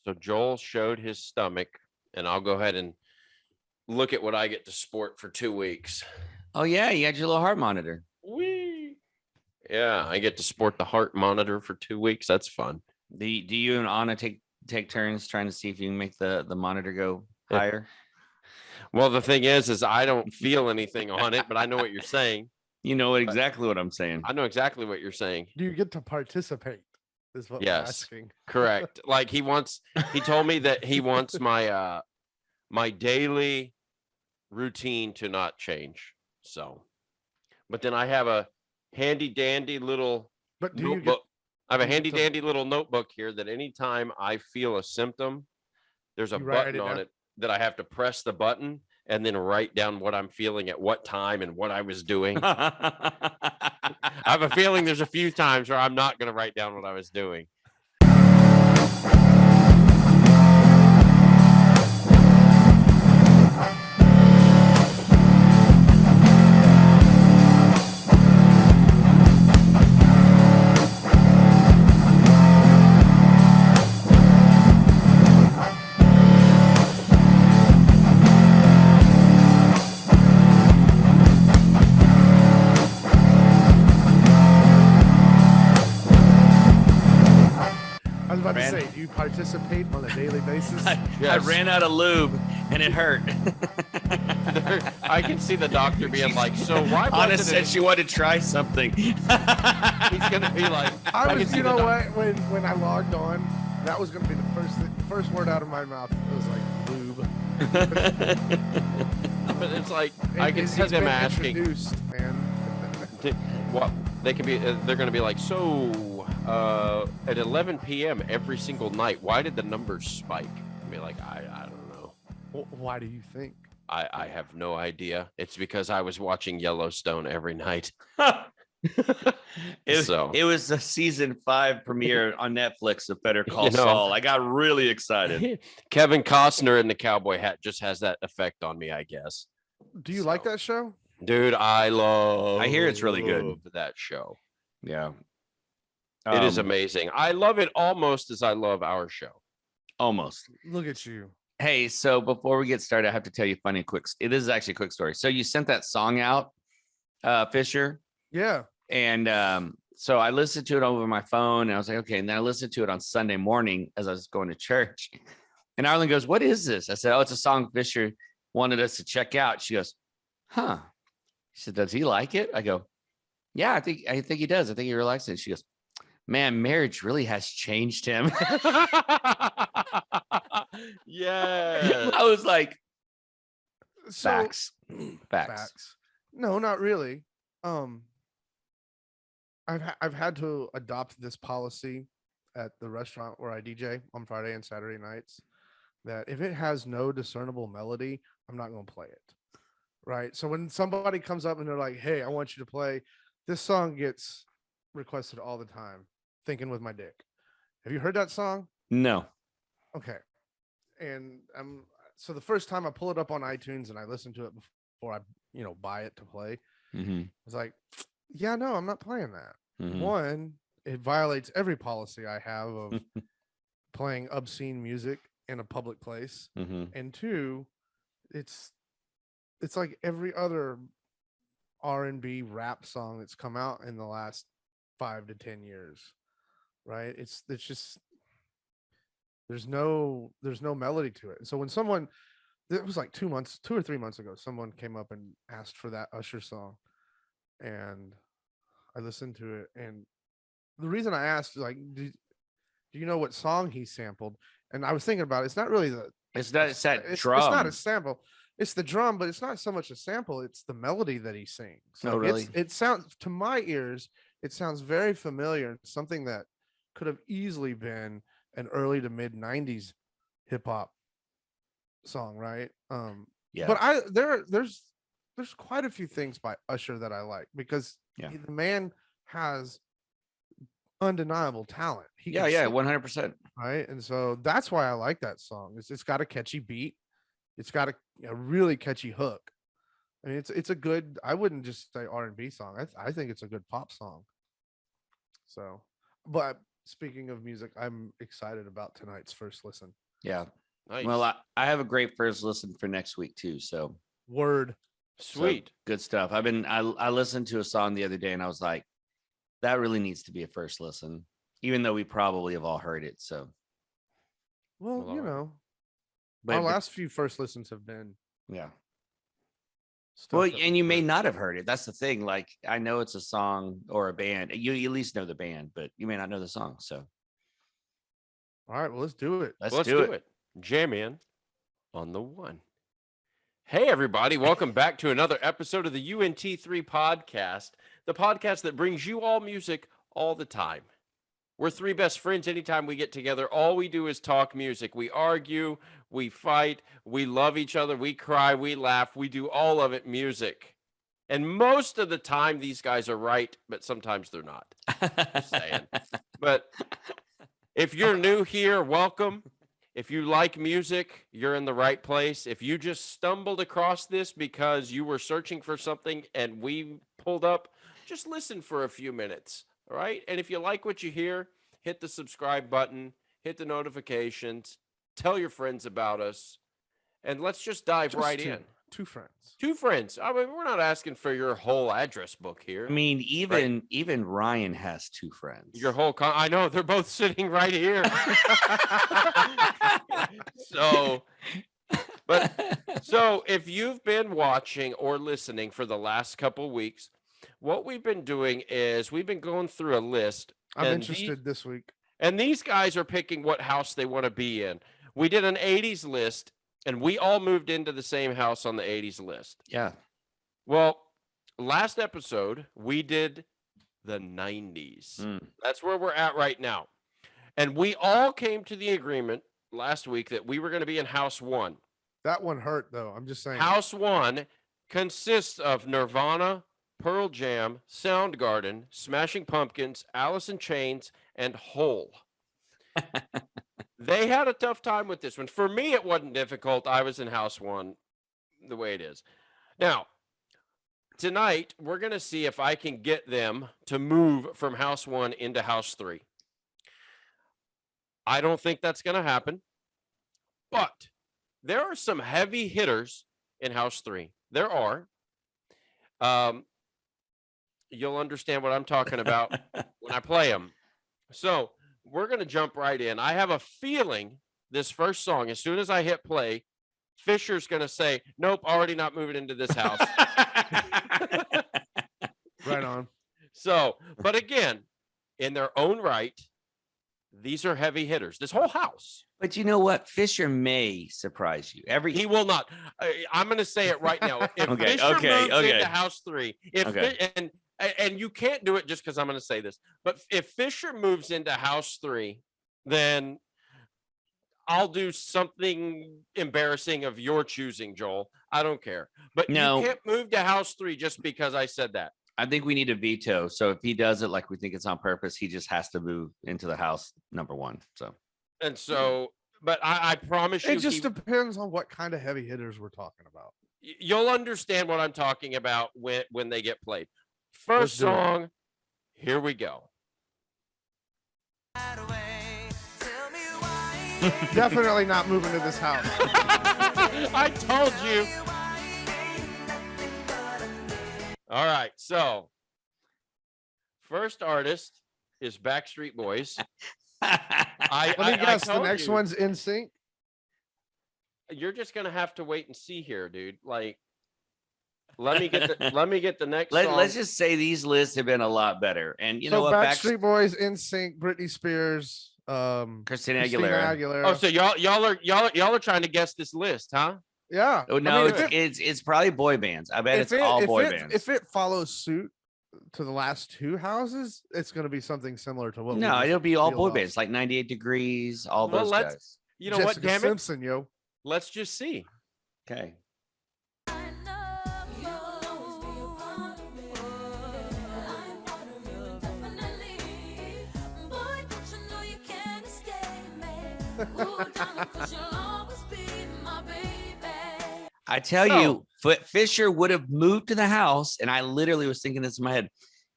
So Joel showed his stomach, and I'll go ahead and look at what I get to sport for 2 weeks. Oh yeah, you got your little heart monitor. Wee. Yeah, I get to sport the heart monitor for 2 weeks. That's fun. Do you and Anna take turns trying to see if you can make the monitor go higher? Well, the thing is I don't feel anything on it, but I know what you're saying. You know exactly what I'm saying. I know exactly what you're saying. Do you get to participate? Is what we're asking. Correct. Like he told me that he wants my my daily routine to not change. So, but then I have a handy dandy little notebook. I have a handy dandy little notebook here that anytime I feel a symptom, there's a button on it that I have to press the button and then write down what I'm feeling at what time and what I was doing. I have a feeling there's a few times where I'm not going to write down what I was doing. I was about to say, do you participate on a daily basis? I ran out of lube and it hurt. I can see the doctor being like, so why Anna said she wanted to try something. He's gonna be like, you know what? When I logged on, that was gonna be the first word out of my mouth. It was like lube. But it's like I can see them asking, man. what they can be. They're gonna be like, so at 11 p.m. every single night, why did the numbers spike? I mean, like I don't know. Why do you think? I have no idea. It's because I was watching Yellowstone every night. It was the season 5 premiere on Netflix of Better Call Saul. I got really excited. Kevin Costner in the cowboy hat just has that effect on me, I guess. Do you like that show? Dude, I hear it's really good. That show. Yeah. It is amazing. I love it almost as I love our show. Almost. Look at you. Hey, so before we get started, I have to tell you it is actually a quick story. So you sent that song out, Fisher. Yeah. And so I listened to it over my phone and I was like, okay. And then I listened to it on Sunday morning as I was going to church. And Arlen goes, what is this? I said, oh, it's a song Fisher wanted us to check out. She goes, huh. She said, does he like it? I go, yeah, I think he does. I think he really likes it. She goes, man, marriage really has changed him. Yeah. I was like, So, facts. No, not really. I've had to adopt this policy at the restaurant where I DJ on Friday and Saturday nights, that if it has no discernible melody, I'm not going to play it. Right. So when somebody comes up and they're like, hey, I want you to play this song, gets requested all the time. Thinking with My Dick. Have you heard that song? No. Okay. And so the first time I pull it up on iTunes and I listen to it before I, buy it to play, I was like, yeah, no, I'm not playing that. One, it violates every policy I have of playing obscene music in a public place. And two, it's like every other R&B rap song that's come out in the last 5 to 10 years. Right. It's just, there's no melody to it. And so when it was like 2 or 3 months ago, someone came up and asked for that Usher song and I listened to it. And the reason I asked, like, do you know what song he sampled? And I was thinking about it. It's not really drum. It's not a sample. It's the drum, but it's not so much a sample. It's the melody that he sings. Oh, really? It sounds, to my ears, it sounds very familiar. Something that could have easily been an early to mid 90s hip hop song, right? Yeah. But there's quite a few things by Usher that I like because the man has undeniable talent. 100%. Right, and so that's why I like that song. It's got a catchy beat. It's got a really catchy hook. I mean, it's a good. I wouldn't just say R&B song. I think it's a good pop song. So, but speaking of music, I'm excited about tonight's first listen. Yeah. Nice. Well, I have a great first listen for next week too. So Word. Sweet. So, good stuff. I listened to a song the other day and I was like, that really needs to be a first listen, even though we probably have all heard it. So, Well, Well, you know, but our last few first listens have been yeah. stuff. Well, that and we've you may heard. not have heard it. That's the thing. Like, I know it's a song or a band. You at least know the band, but you may not know the song. So All right, well, let's do it. let's, Well, let's do it. Jam in on the one. Hey, everybody. Welcome back to another episode of the UNT3 podcast, the podcast that brings you all music all the time. We're three best friends. Anytime we get together, all we do is talk music. We argue, we fight, we love each other, we cry, we laugh, we do all of it music. And most of the time, these guys are right, but sometimes they're not. Just saying. But if you're new here, welcome. If you like music, you're in the right place. If you just stumbled across this because you were searching for something and we pulled up, just listen for a few minutes. All right. And if you like what you hear, hit the subscribe button, hit the notifications, tell your friends about us, and let's just dive Just right two, in. two friends. Two friends. I mean, we're not asking for your whole address book here. I mean, even Ryan has two friends. Your whole I know they're both sitting right here. So if you've been watching or listening for the last couple weeks, what we've been doing is we've been going through a list. I'm and interested this week. And these guys are picking what house they want to be in. We did an 80s list, and we all moved into the same house on the 80s list. Yeah. Well, last episode, we did the 90s. That's where we're at right now. And we all came to the agreement last week that we were going to be in house one. That one hurt, though. I'm just saying. House one consists of Nirvana, Pearl Jam, Soundgarden, Smashing Pumpkins, Alice in Chains, and Hole. They had a tough time with this one. For me, it wasn't difficult. I was in house one the way it is. Now, tonight, we're going to see if I can get them to move from house one into house three. I don't think that's going to happen, but there are some heavy hitters in house three. There are. You'll understand what I'm talking about when I play them. So we're going to jump right in. I have a feeling this first song, as soon as I hit play, Fisher's going to say, nope, already not moving into this house. Right on. So, but again, in their own right, these are heavy hitters. This whole house. But you know what? Fisher may surprise you. He will not. I'm going to say it right now. If Fisher moves into house three, and you can't do it just because I'm going to say this, but if Fisher moves into house three, then I'll do something embarrassing of your choosing, Joel. I don't care. But no, you can't move to house three just because I said that. I think we need a veto. So if he does it like we think it's on purpose, he just has to move into the house number one. So, but I promise you, it just depends on what kind of heavy hitters we're talking about. You'll understand what I'm talking about when they get played. First song, here we go. Definitely not moving to this house. I told you. All right, so first artist is Backstreet Boys. Let me guess, the next one's In Sync. You're just gonna have to wait and see here, dude. Like, let me get the next. Let's just say these lists have been a lot better. And you know what? Backstreet Boys, In Sync, Britney Spears, Christina Aguilera. Oh, so y'all are trying to guess this list, huh? Yeah. Oh, no, it's probably boy bands. I bet it's all boy bands. If it follows suit to the last two houses, it's going to be something similar to what. No, it'll be all boy bands, like 98 Degrees, all those guys. You know Jessica what? Damn Simpson, yo. Let's just see. Okay. I tell you, Fisher would have moved to the house, and I literally was thinking this in my head.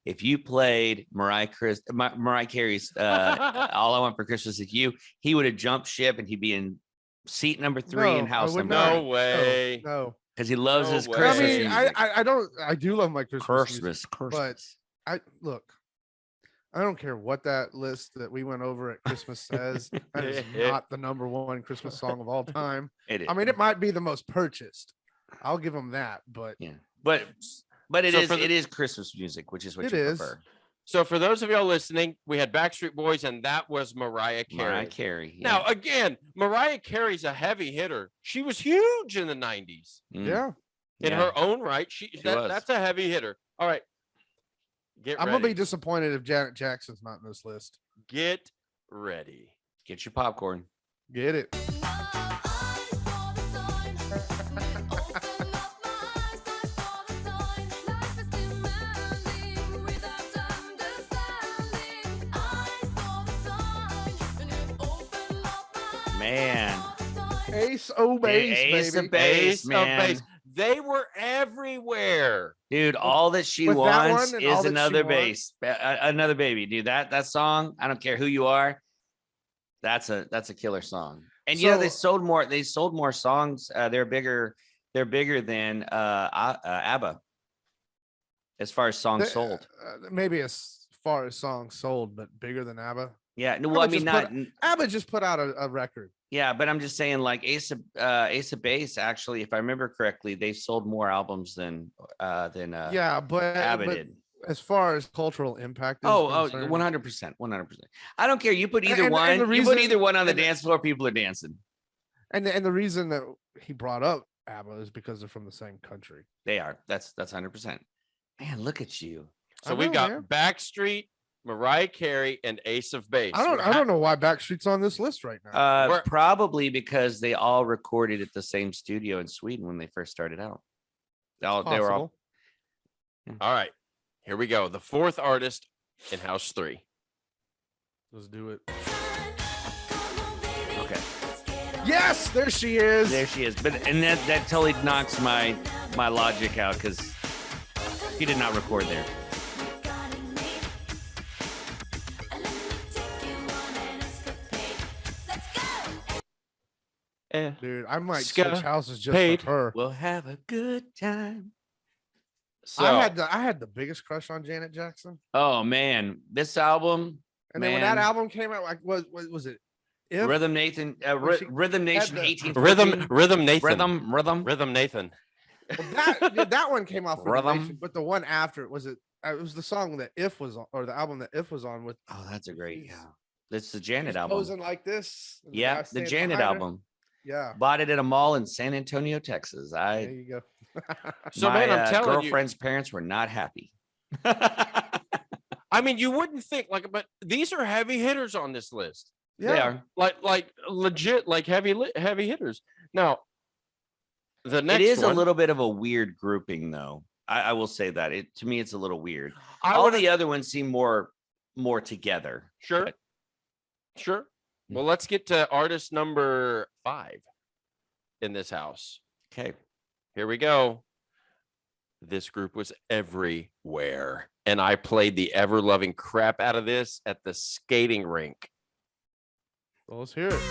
if you played Mariah Carey's All I Want for Christmas Is You, he would have jumped ship and he'd be in seat number 3 and No, I house would number not. No 9. way. No. Because he loves No his way. Christmas I mean, music. I do love my Christmas music, Christmas. but I don't care what that list that we went over at Christmas says. That is not the number 1 Christmas song of all time. It is. I mean, it might be the most purchased. I'll give them that, but yeah, but it So is for the- it is Christmas music, which is what It you is. prefer. So for those of y'all listening, we had Backstreet Boys, and that was Mariah Carey. Mariah Carey. Yeah. Now, again, Mariah Carey's a heavy hitter. She was huge in the 90s. Mm, yeah, In yeah. her own right. was. That's a heavy hitter. All right. Get I'm ready. gonna be disappointed if Janet Jackson's not in this list. Get ready. Get your popcorn. Get it? Man. Ace O Base, Ace baby. of Base, Ace of man. Base. They were everywhere. Dude, all that she with that wants one and all is that she another wants. another baby, dude. That song, I don't care who you are. That's a killer song. And you know, they So- sold more songs. They're bigger than ABBA as far as songs sold. Maybe as far as songs sold, but bigger than ABBA. Yeah, no, well, I ABBA mean, just not ABBA just put out a record. yeah, but I'm just saying, like Ace of Base, actually, if I remember correctly, they sold more albums than Yeah, but ABBA did. as far as cultural impact, is Oh, concerned, 100%. I don't care. You put either And one. the You put reason- either one on the and- dance floor. People are dancing. and the reason that he brought up ABBA is because they're from the same country. They are. That's 100%. Man, look at you. So I we've know, got man. Backstreet, Mariah Carey, and Ace of Base. I don't know why Backstreet's on this list right now. We're- Probably because they all recorded at the same studio in Sweden when they first started out. They were all. Possible. All right. Here we go. The 4th artist in House 3. Let's do it. Okay. Yes, there she is. There she is. And that totally knocks my logic out because he did not record there. Dude, I might Ska switch houses just paid. for her. We'll have a good time. So I had the biggest crush on Janet Jackson, Oh man, this album, and then when that Man. album came out, like was it? If? Rhythm Nathan, When she Rhythm Nation, the- 1814. Rhythm Nathan. Rhythm. Nathan. Well, that one came off Rhythm Rhythm. Nation, but the one after it was the song that If was on, or the album that If was on with. Oh, that's a great. She's- Yeah, that's the Janet she's album. posing like this. and Yeah, guy the standing Janet behind her. album. Yeah, Bought it at a mall in San Antonio, Texas. there you go. So My man, I'm telling you, girlfriend's parents were not happy. I mean, you wouldn't think but these are heavy hitters on this list. Yeah, They are. Like legit, like heavy hitters. Now, the next It is one, a little bit of a weird grouping, though. I will say that. To me, it's a little weird. I All would the other ones seem more together. sure, but- sure. Well, let's get to artist number 5 in this house. Okay. Here we go. This group was everywhere, and I played the ever loving crap out of this at the skating rink. well, let's hear it.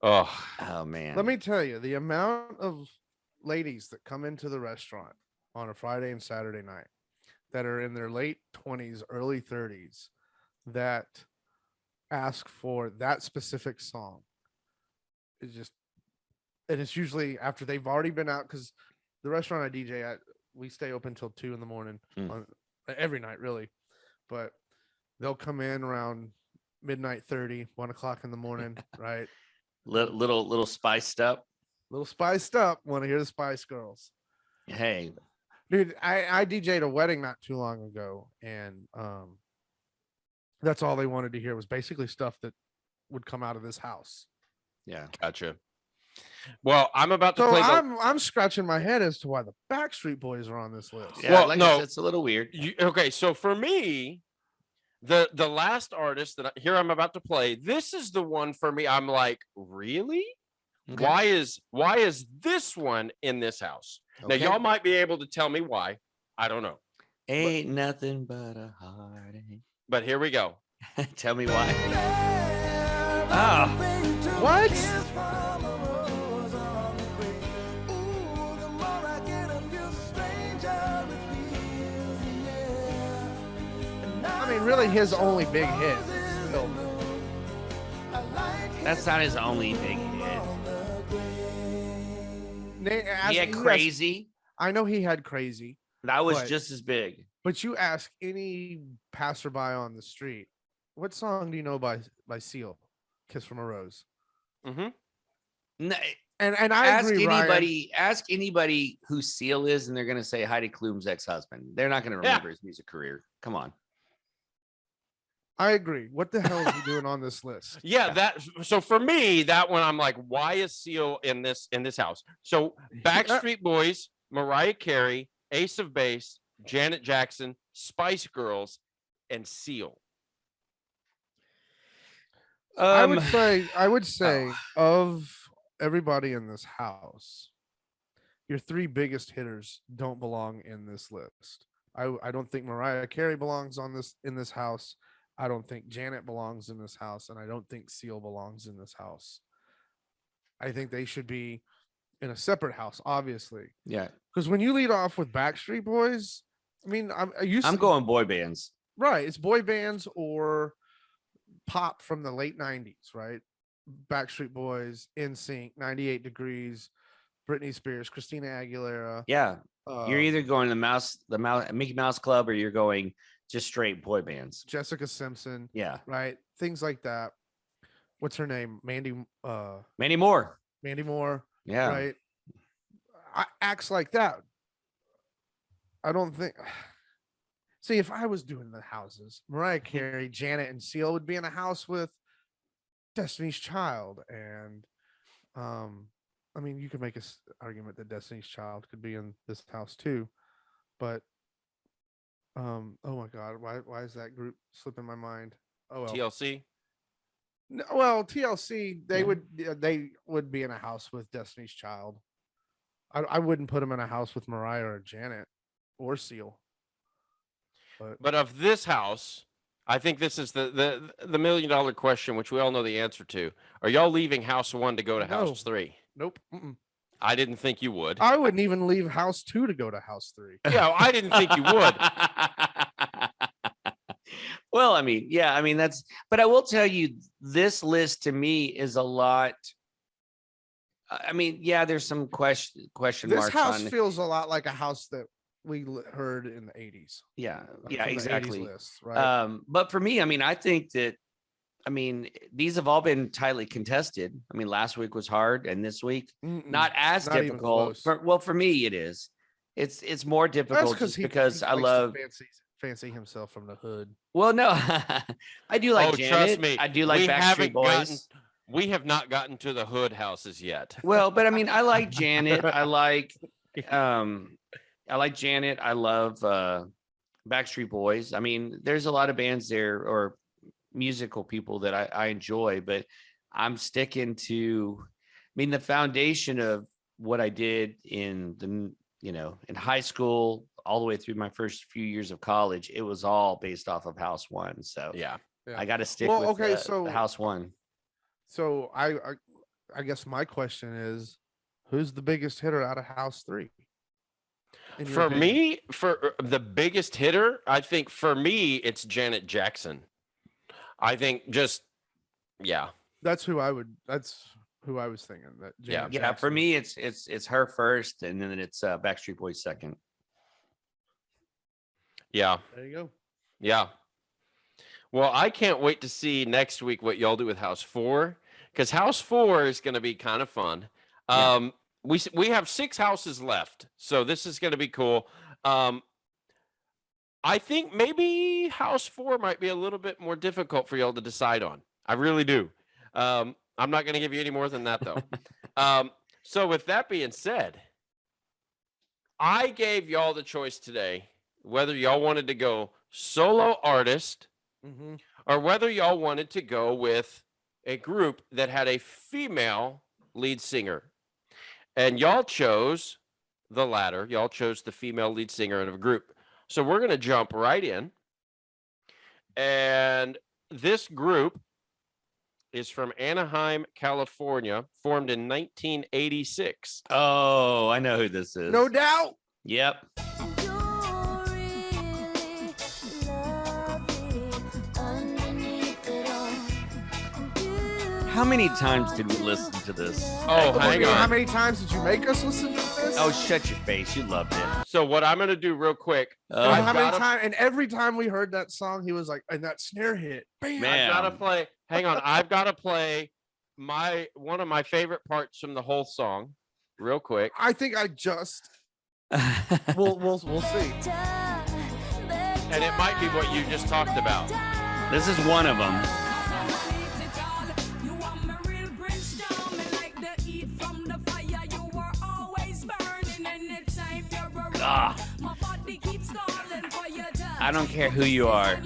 Oh, Oh man. Let me tell you, the amount of ladies that come into the restaurant on a Friday and Saturday night that are in their late 20s, early 30s that ask for that specific song is just, and it's usually after they've already been out, because the restaurant I DJ at, we stay open till 2 in the morning on every night, really. But they'll come in around midnight 30, 1 o'clock in the morning, right? Little spiced up. Little spiced up. Want to hear the Spice Girls? Hey, Dude, I DJ'd a wedding not too long ago, and that's all they wanted to hear was basically stuff that would come out of this house. yeah. gotcha. Well, I'm about to So play the. I'm scratching my head as to why the Backstreet Boys are on this list. Yeah, Well, like no. it's a little weird. Okay, so for me, The last artist here I'm about to play, this is the one for me. I'm like, really? Okay. Why is this one in this house? Now Okay. y'all might be able to tell me why. I don't know. Ain't nothing but a heartache. But here we go. Tell me why. Oh, What? I mean, really, his only big hit. Still. that's not his only big hit. He had Crazy. I know he had Crazy. That was but- just as big. But you ask any passerby on the street, what song do you know by Seal? Kiss from a Rose. Mm-hmm. No, And I ask agree, anybody. Ask anybody who Seal is, and they're gonna say Heidi Klum's ex-husband. They're not gonna remember his music career. Come on. I agree. What the hell is he doing on this list? Yeah, so for me, that one, I'm like, why is Seal in this house? So Backstreet Boys, Mariah Carey, Ace of Base, Janet Jackson, Spice Girls, and Seal. I would say of everybody in this house, your three biggest hitters don't belong in this list. I don't think Mariah Carey belongs in this house. I don't think Janet belongs in this house, and I don't think Seal belongs in this house. I think they should be in a separate house, obviously. Yeah, because when you lead off with Backstreet Boys, I mean, I'm going boy bands. Right, it's boy bands or pop from the late 90s, right? Backstreet Boys, NSYNC, 98 Degrees, Britney Spears, Christina Aguilera. Yeah, you're either going the Mickey Mouse Club, or you're going just straight boy bands. Jessica Simpson. Yeah, right, things like that. What's her name? Mandy Moore. Mandy Moore. Yeah, Right. Acts like that. I don't think. See, if I was doing the houses, Mariah Carey, Janet, and Seal would be in a house with Destiny's Child, and I mean, you could make an argument that Destiny's Child could be in this house too, but oh my God, why is that group slipping my mind? Oh well. TLC. No, well, TLC, they would be in a house with Destiny's Child. I wouldn't put them in a house with Mariah or Janet or Seal. But of this house, I think this is the $1 million question, which we all know the answer to. Are y'all leaving house 1 to go to house 3? Nope. Mm-mm. I didn't think you would. I wouldn't even leave house 2 to go to house 3. Yeah, I didn't think you would. Well, I mean, yeah, I mean, but I will tell you, this list to me is a lot. I mean, yeah, there's some question This marks house on. feels a lot like a house that we heard in the 80s. Yeah, from yeah, the 80s exactly. list, right? But for me, I mean, I think that, I mean, these have all been tightly contested. I mean, last week was hard, and this week not as not even difficult. close. For me, it is. It's more difficult just because I likes to love. fancy himself from the hood. Well, no, I do like Janet. Trust me, I do like Backstreet Boys. We have not gotten to the hood houses yet. Well, but I mean, I like Janet. I like Janet. I love Backstreet Boys. I mean, there's a lot of bands there or musical people that I enjoy, but I'm sticking to, I mean, the foundation of what I did in in high school, all the way through my first few years of college, it was all based off of House 1. So Yeah. I got to stick with the House 1. So I guess my question is, who's the biggest hitter out of House 3? For me, for the biggest hitter, I think for me, it's Janet Jackson. I think that's who I was thinking. That Janet Yeah. Jackson. For me, it's her first, and then it's Backstreet Boys second. Yeah. There you go. Yeah. Well, I can't wait to see next week what y'all do with House 4, because House 4 is going to be kind of fun. Yeah. We have 6 houses left, so this is going to be cool. I think maybe House 4 might be a little bit more difficult for y'all to decide on. I really do. I'm not going to give you any more than that, though. So with that being said, I gave y'all the choice today whether y'all wanted to go solo artist or whether y'all wanted to go with a group that had a female lead singer. And y'all chose the latter. Y'all chose the female lead singer of a group. So we're going to jump right in. And this group is from Anaheim, California, formed in 1986. Oh, I know who this is. No doubt. Yep. How many times did we listen to this? Oh, hang on. How many times did you make us listen to this? Oh, shut your face. You loved it. So what I'm going to do real quick. And how many times? And every time we heard that song, he was like, and that snare hit. Bam. Man. I've got to play. Hang on. I've got to play one of my favorite parts from the whole song real quick. I think I just we'll see. And it might be what you just talked about. This is one of them. I don't care who you are.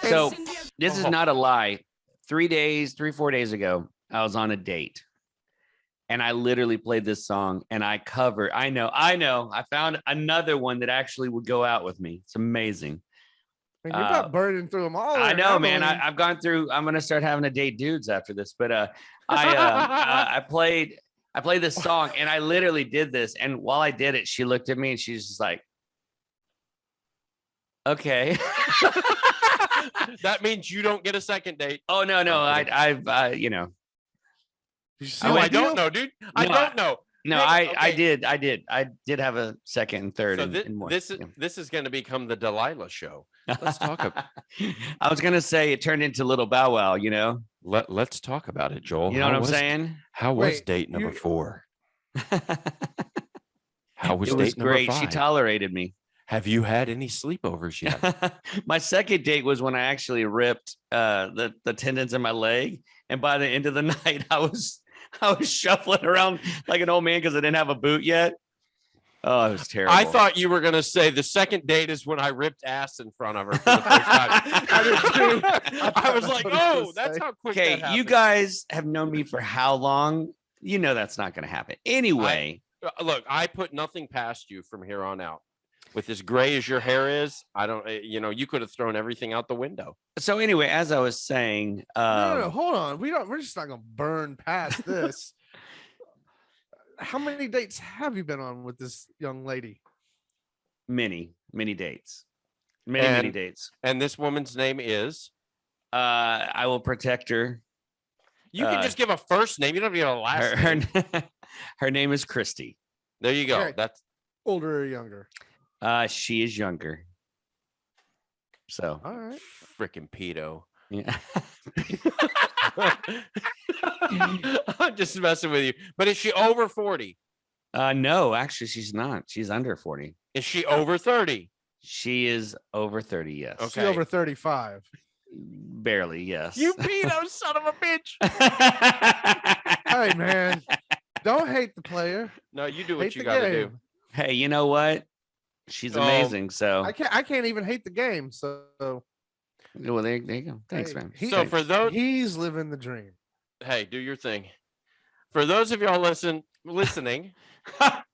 So this is not a lie. 4 days ago, I was on a date and I literally played this song and I know. I found another one that actually would go out with me. It's amazing. And you're not burning through them all. I know, man. I've gone through. I'm gonna start having to date dudes after this. But I played this song and I literally did this. And while I did it, she looked at me and she's just like, "Okay." That means you don't get a second date. Oh no, I've you know. I don't know, dude. I don't know. No, I did have a second and third. So and more. this is going to become the Delilah show. Let's talk about. I was gonna say it turned into Little Bow Wow, you know. Let's talk about it, Joel. You know what I'm saying? How was date number 4? How was it date was number great. 5? She tolerated me. Have you had any sleepovers yet? My second date was when I actually ripped the tendons in my leg, and by the end of the night, I was shuffling around like an old man because I didn't have a boot yet. Oh, it was terrible. I thought you were going to say the second date is when I ripped ass in front of her for the first time. I was like, oh, that's how quick that happened. You guys have known me for how long? You know that's not going to happen. Anyway. Look, I put nothing past you from here on out. With as gray as your hair is, I don't, you could have thrown everything out the window. So anyway, as I was saying, no, hold on. We're just not going to burn past this. How many dates have you been on with this young lady? Many dates. Many dates. And this woman's name is? I will protect her. You can just give a first name. You don't have to give a last name. Her name is Christy. There you go. Okay. That's older or younger? She is younger. So. All right. Freaking pedo. Yeah. I'm just messing with you. But is she over 40? No, actually, she's not. She's under 40. Is she over 30? She is over 30, yes. Okay. She's over 35. Barely, yes. You pedo son of a bitch. Hey, man. Don't hate the player. No, you do what you got to do. Hey, you know what? She's amazing. So I can't even hate the game. So well, there you go. Thanks, man. For those, he's living the dream. Hey, do your thing. For those of y'all listening, the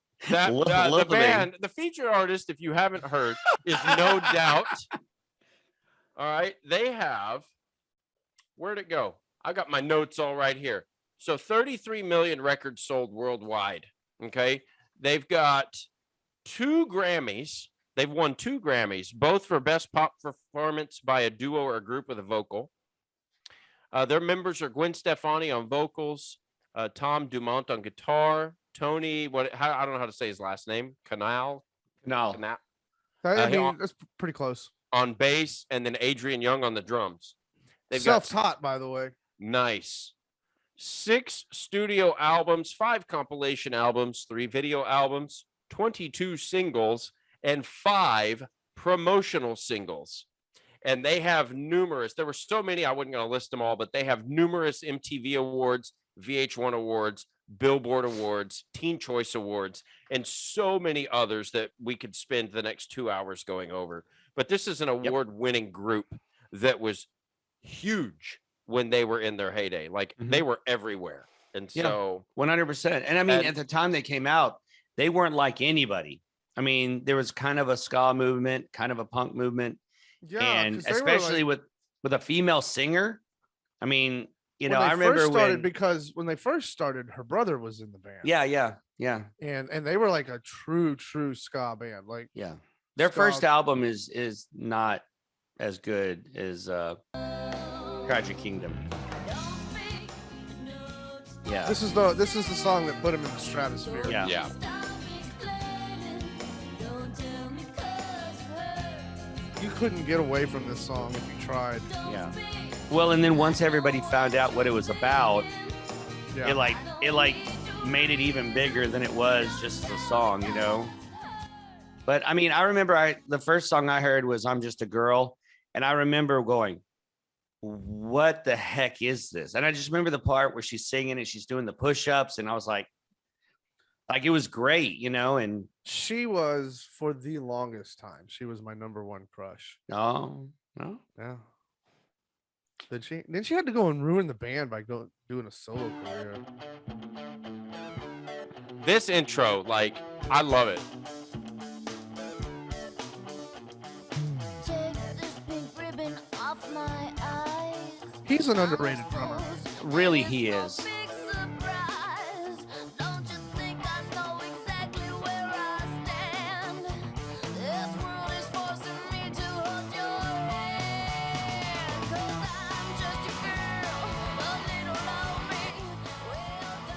band, the featured artist, if you haven't heard, is No Doubt. All right, they have. Where'd it go? I got my notes all right here. So 33 million records sold worldwide. Okay, they've got 2 Grammys. They've won 2 Grammys, both for best pop performance by a duo or a group with a vocal. Their members are Gwen Stefani on vocals, Tom Dumont on guitar, Tony, I don't know how to say his last name, Canal. That's pretty close. On bass, and then Adrian Young on the drums. They've self-taught, by the way. Nice. 6 studio albums, 5 compilation albums, 3 video albums, 22 singles, and 5 promotional singles. And they have numerous, there were so many, I wasn't going to list them all, but they have numerous MTV awards, VH1 awards, Billboard awards, Teen Choice awards, and so many others that we could spend the next 2 hours going over. But this is an award-winning group. that was huge when they were in their heyday. Like they were everywhere. And so 100%. And I mean, at the time they came out, they weren't like anybody. I mean, there was kind of a ska movement, kind of a punk movement. Yeah, and especially with a female singer. I mean, you know, I remember because when they first started, her brother was in the band. Yeah. And they were like a true ska band. Like, yeah, their first album is not as good as Tragic Kingdom. Yeah, this is the song that put him in the stratosphere. Yeah. You couldn't get away from this song if you tried. Yeah. Well, and then once everybody found out what it was about, it made it even bigger than it was just a song, you know. But I mean, I remember the first song I heard was "I'm Just a Girl," and I remember going, "What the heck is this?" And I just remember the part where she's singing and she's doing the push-ups, and I was like it was great, you know. And she was, for the longest time, she was my number one crush. Oh, no, yeah. Then she had to go and ruin the band by doing a solo career. This intro, like, I love it. He's an underrated drummer. Really, he is.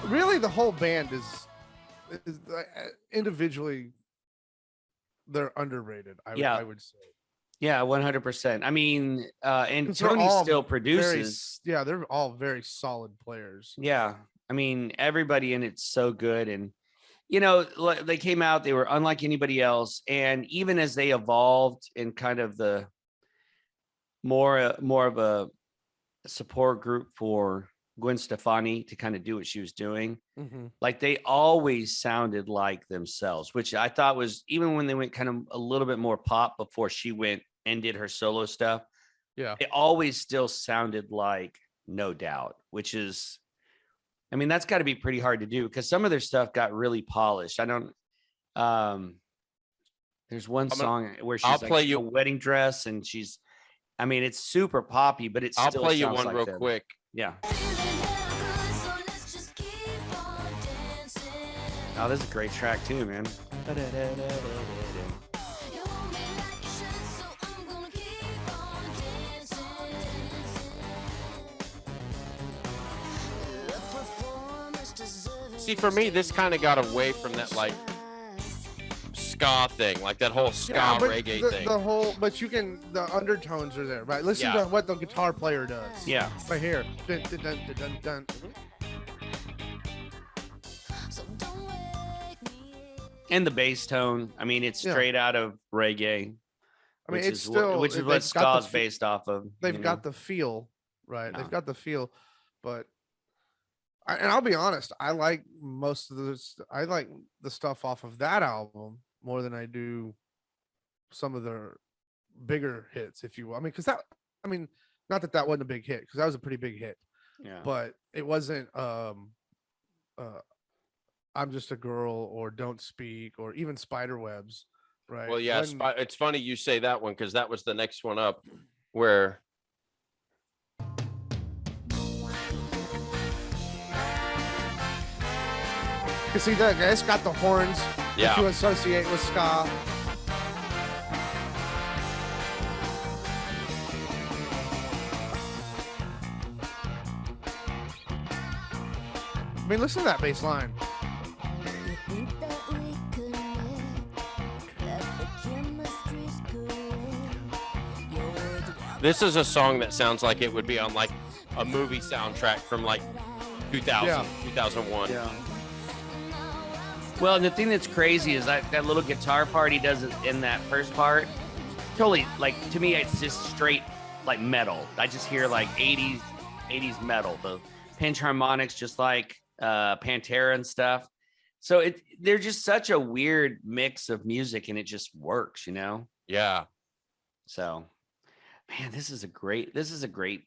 Really, the whole band is individually, they're underrated. I would say. Yeah, 100%. I mean, and Tony still produces. They're all very solid players. Yeah, I mean, everybody in it's so good, and you know, they came out. They were unlike anybody else, and even as they evolved in kind of the more of a support group for Gwen Stefani to kind of do what she was doing. Like they always sounded like themselves, which I thought was, even when they went kind of a little bit more pop before she went and did her solo stuff. Yeah. It always still sounded like No Doubt, which is, I mean, that's got to be pretty hard to do because some of their stuff got really polished. I don't, there's one song where she's like a wedding dress and she's, I mean, it's super poppy, but it's I'll play you one like real them. quick. Yeah. Oh, this is a great track too, man. See, for me, this kind of got away from that like ska thing, like that whole ska reggae thing. The whole, but you can, the undertones are there, right? Listen to what the guitar player does. Yeah. Right here. Dun, dun, dun, dun, dun. And the bass tone, I mean, it's straight out of reggae. I mean, it's still, which is what ska's based off of. They've got the feel, right? Yeah. They've got the feel, but and I'll be honest, I like most of this. I like the stuff off of that album more than I do some of their bigger hits, if you will. I mean, because not that wasn't a big hit, because that was a pretty big hit. Yeah. But it wasn't I'm Just a Girl or Don't Speak or even Spiderwebs, right? Well, yeah, it's funny you say that one because that was the next one up where. You see that it's got the horns that you associate with ska. I mean, listen to that bass line. This is a song that sounds like it would be on like a movie soundtrack from like 2000, 2001. Yeah. Well, the thing that's crazy is that little guitar part he does in that first part. Totally, like, to me, it's just straight like metal. I just hear like 80s metal. The pinch harmonics, just like Pantera and stuff. So they're just such a weird mix of music, and it just works, you know? Yeah. So, Man, this is a great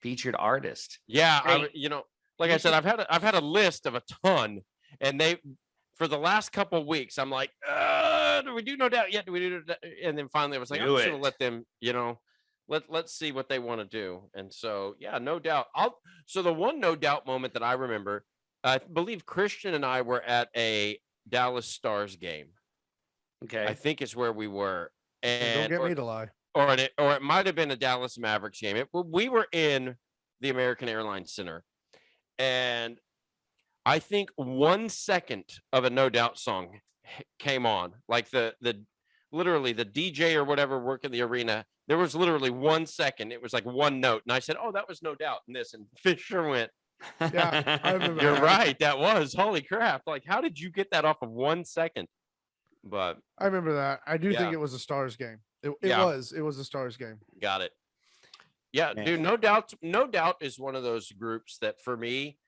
featured artist. Yeah, Hey, like I you said, should- I've had a list of a ton, and they for the last couple of weeks, I'm like, do we do No Doubt yet? Do we do? No Doubt? And then finally, I was like, I'm Do just gonna it. let them, let's see what they want to do. And so, yeah, No Doubt. So the one No Doubt moment that I remember, I believe Christian and I were at a Dallas Stars game. Okay. I think it's where we were, And don't and get me to lie. or it might have been a Dallas Mavericks game. We were in the American Airlines Center, and I think 1 second of a No Doubt song came on, like the literally the DJ or whatever working the arena. There was literally 1 second. It was like one note, and I said, "Oh, that was No Doubt." And this, and Fisher went, Yeah, I remember "You're that. right. That was holy crap! Like, how did you get that off of 1 second?" But I remember that. I do Yeah. think it was a Stars game. It Yeah. was a Stars game. got it. Yeah, Man. dude. No Doubt. No Doubt is one of those groups that for me,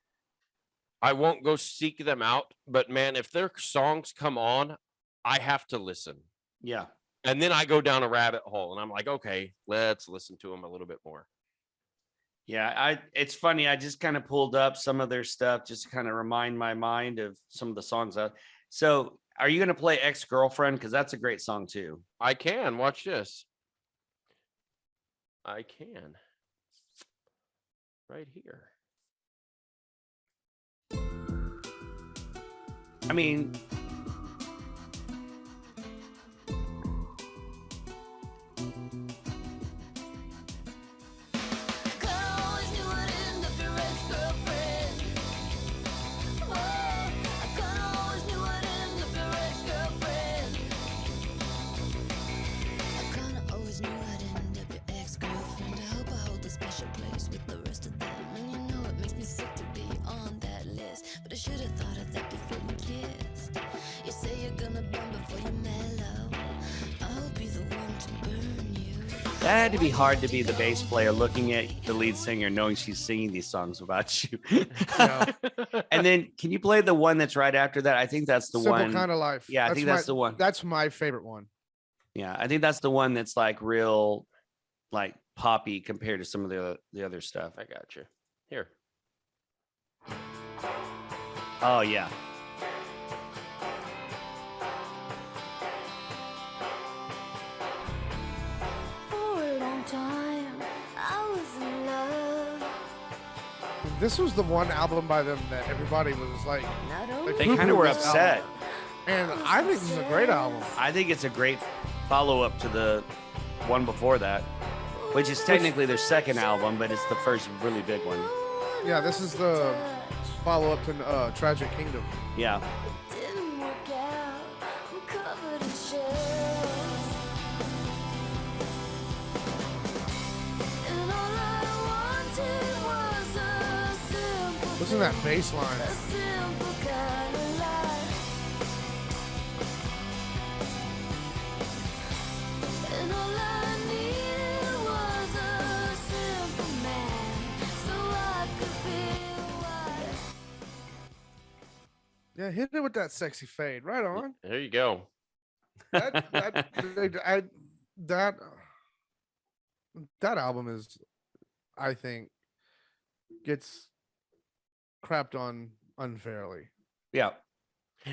I won't go seek them out, but man, if their songs come on, I have to listen. Yeah. And then I go down a rabbit hole and I'm like, okay, let's listen to them a little bit more. Yeah, it's funny. I just kind of pulled up some of their stuff just to kind of remind my mind of some of the songs. So are you going to play Ex-Girlfriend? Because that's a great song too. I can. Watch this. I can. Right here. I mean, that had to be hard to be the bass player looking at the lead singer, knowing she's singing these songs about you. Yeah. And then can you play the one that's right after that? I think that's the Simple one. Kind of Life. Yeah, I think that's the one. That's my favorite one. Yeah, I think that's the one that's like real, like poppy compared to some of the other stuff. I got you. Here. Oh yeah. This was the one album by them that everybody was like, They kind of were this upset. album. And I think this is a great album. I think it's a great follow-up to the one before that, which is technically their second album, but it's the first really big one. Yeah, this is the follow-up to Tragic Kingdom. Yeah. Listen to that bass line. Yeah, hit it with that sexy fade. Right on. There you go. That album is, I think, gets crapped on unfairly. Yeah.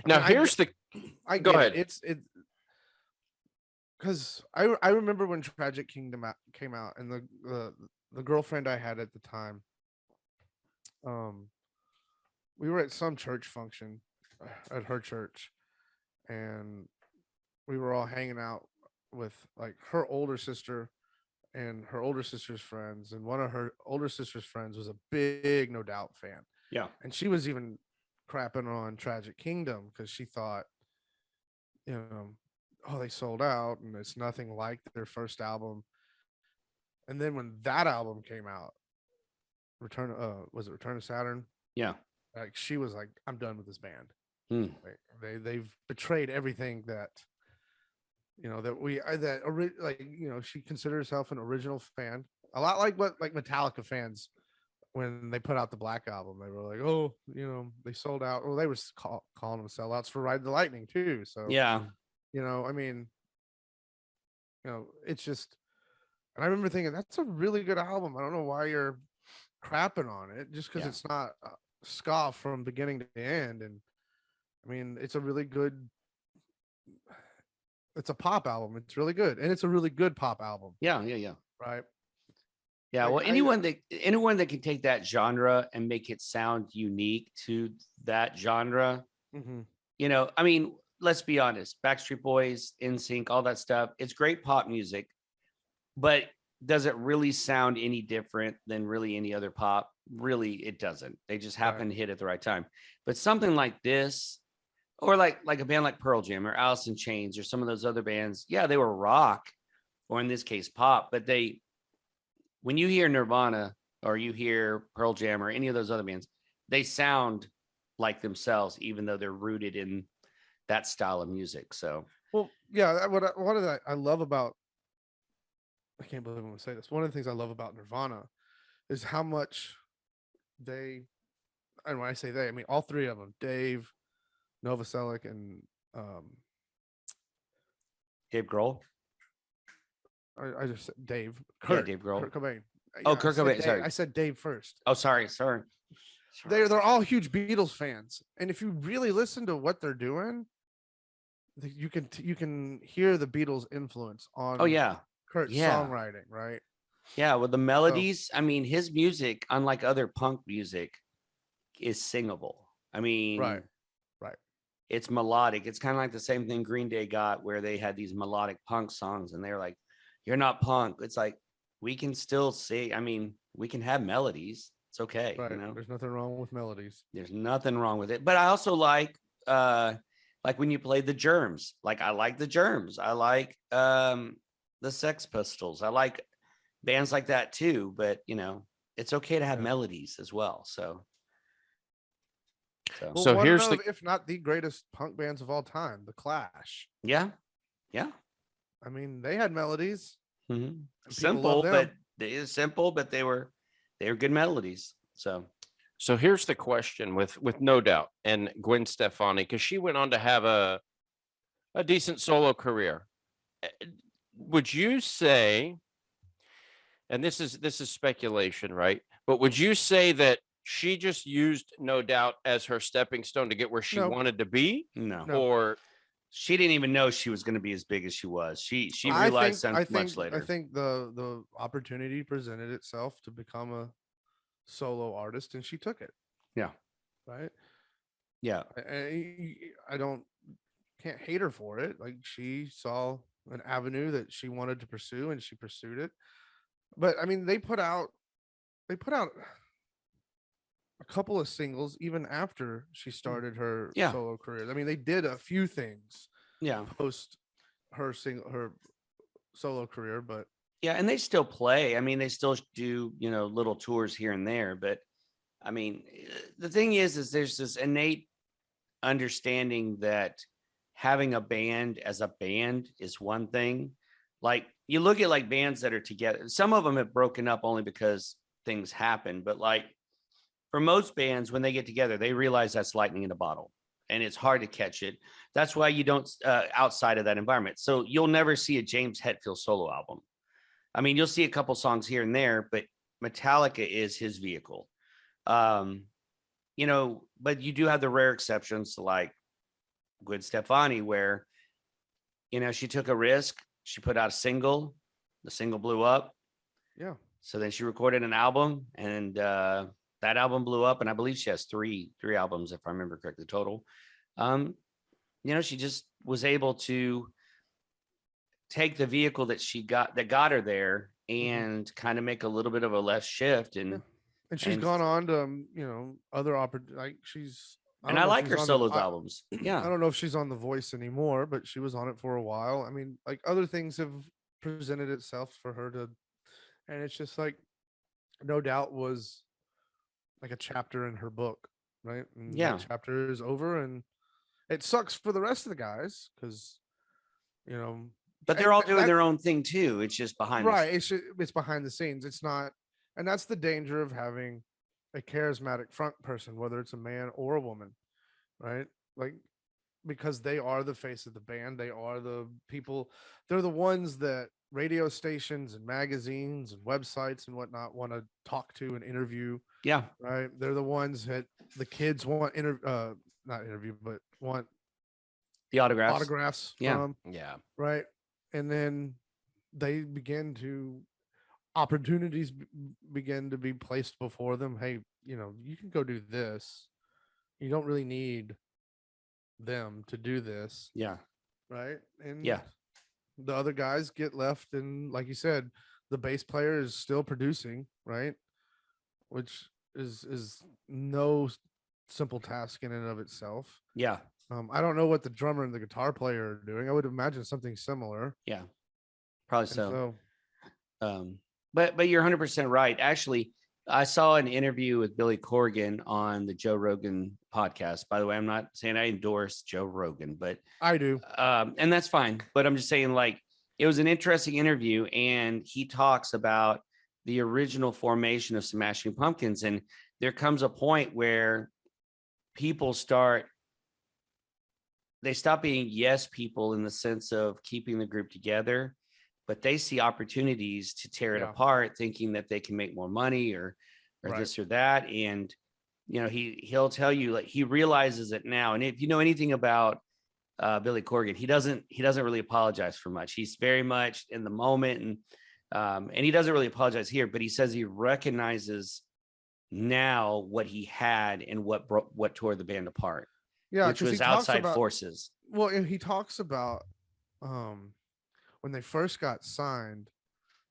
Now I here's the I Go get ahead. it. It's because I remember when Tragic Kingdom came out, and the girlfriend I had at the time, we were at some church function at her church, and we were all hanging out with like her older sister and her older sister's friends, and one of her older sister's friends was a big No Doubt fan. Yeah. And she was even crapping on Tragic Kingdom because she thought, oh, they sold out and it's nothing like their first album. And then when that album came out, Return of Saturn? Yeah. Like she was like, I'm done with this band. Hmm. Like, they've betrayed everything that she considers herself an original fan, a lot like what like Metallica fans when they put out the Black album, they were like, oh, they sold out. Well, they were calling them sellouts for Ride the Lightning too. So Yeah. I mean, it's just And I remember thinking, that's a really good album. I don't know why you're crapping on it, just because it's not ska from beginning to end. And I mean, it's a really good, it's a pop album. It's really good. And it's a really good pop album. Yeah, yeah, yeah. Right. Yeah, Like, well, anyone that can take that genre and make it sound unique to that genre, Mhm. I mean, let's be honest, Backstreet Boys, NSYNC, all that stuff, it's great pop music, but does it really sound any different than really any other pop? Really, it doesn't. They just happen to hit at the right time. But something like this, or like a band like Pearl Jam or Alice in Chains or some of those other bands, yeah, they were rock, or in this case, pop, but when you hear Nirvana or you hear Pearl Jam or any of those other bands, they sound like themselves, even though they're rooted in that style of music. So, well, yeah, what I love about, I can't believe I'm going to say this. One of the things I love about Nirvana is how much they, and when I say they, I mean all three of them, Dave, Novoselic, and Dave Grohl. I just said Dave. Yeah, Dave Grohl. Kurt Cobain. Oh, Kurt Cobain. Sorry, I said Dave first. Oh, sorry. They're all huge Beatles fans, and if you really listen to what they're doing, you can hear the Beatles influence on. Oh yeah, Kurt's songwriting, right? Yeah, with the melodies. I mean, his music, unlike other punk music, is singable. I mean, right. It's melodic. It's kind of like the same thing Green Day got, where they had these melodic punk songs, and they're like, "You're not punk." It's like we can still say. I mean, we can have melodies. It's okay. Right. There's nothing wrong with melodies. There's nothing wrong with it. But I also like when you play the Germs. Like I like the Germs. I like the Sex Pistols. I like bands like that too. But it's okay to have melodies as well. So here's if not the greatest punk bands of all time, The Clash. Yeah. I mean, they had melodies. Mm-hmm. Simple, but they were good melodies. So here's the question with No Doubt and Gwen Stefani, because she went on to have a decent solo career. Would you say, and this is speculation, right? But would you say that she just used No Doubt as her stepping stone to get where she wanted to be? No. Or she didn't even know she was going to be as big as she was. She realized much later. I think the opportunity presented itself to become a solo artist, and she took it. Yeah. Right. Yeah. I can't hate her for it. Like, she saw an avenue that she wanted to pursue, and she pursued it. But I mean, they put out a couple of singles even after she started her solo career. I mean, they did a few things post her solo career, but and they still play. I mean, they still do little tours here and there. But I mean, the thing is there's this innate understanding that having a band as a band is one thing. Like, you look at like bands that are together, some of them have broken up only because things happen, but like for most bands, when they get together, they realize that's lightning in a bottle and it's hard to catch it. That's why you don't outside of that environment. So you'll never see a James Hetfield solo album. I mean, you'll see a couple songs here and there, but Metallica is his vehicle. But you do have the rare exceptions, like Gwen Stefani, where, she took a risk. She put out a single. The single blew up. Yeah. So then she recorded an album, and that album blew up. And I believe she has three albums, if I remember correctly, total. She just was able to take the vehicle that got her there and kind of make a little bit of a left shift. And she's gone on to, other opportunities. Like, I like her solo albums. Yeah. I don't know if she's on The Voice anymore, but she was on it for a while. I mean, like, other things have presented itself for her to, and it's just like, No Doubt was like a chapter in her book, right? And that chapter is over, and it sucks for the rest of the guys because, but they're all doing their own thing too. It's just behind it's behind the scenes. It's not, and that's the danger of having a charismatic front person, whether it's a man or a woman, right? Like, because they are the face of the band, they are the people, they're the ones that radio stations and magazines and websites and whatnot want to talk to and interview. Yeah. Right. They're the ones that the kids want not interview, but want The autographs. Yeah. from. Yeah. Right. And then they begin to opportunities begin to be placed before them. Hey, you can go do this. You don't really need them to do this. Yeah. Right. And Yeah. the other guys get left, and like you said, the bass player is still producing, right? Which is no simple task in and of itself. Yeah. I don't know what the drummer and the guitar player are doing. I would imagine something similar. Yeah. Probably And so. But you're 100% right. Actually, I saw an interview with Billy Corgan on the Joe Rogan podcast. By the way, I'm not saying I endorse Joe Rogan, but I do. And that's fine. But I'm just saying, like, it was an interesting interview, and he talks about the original formation of Smashing Pumpkins. And there comes a point where people stop being yes people in the sense of keeping the group together, but they see opportunities to tear it apart, thinking that they can make more money or Right. this or that. And, he'll tell you, like, he realizes it now. And if you know anything about Billy Corgan, he doesn't really apologize for much. He's very much in the moment, and he doesn't really apologize here, but he says he recognizes now what he had and what tore the band apart. Yeah, which was outside forces. Well, and he talks about when they first got signed,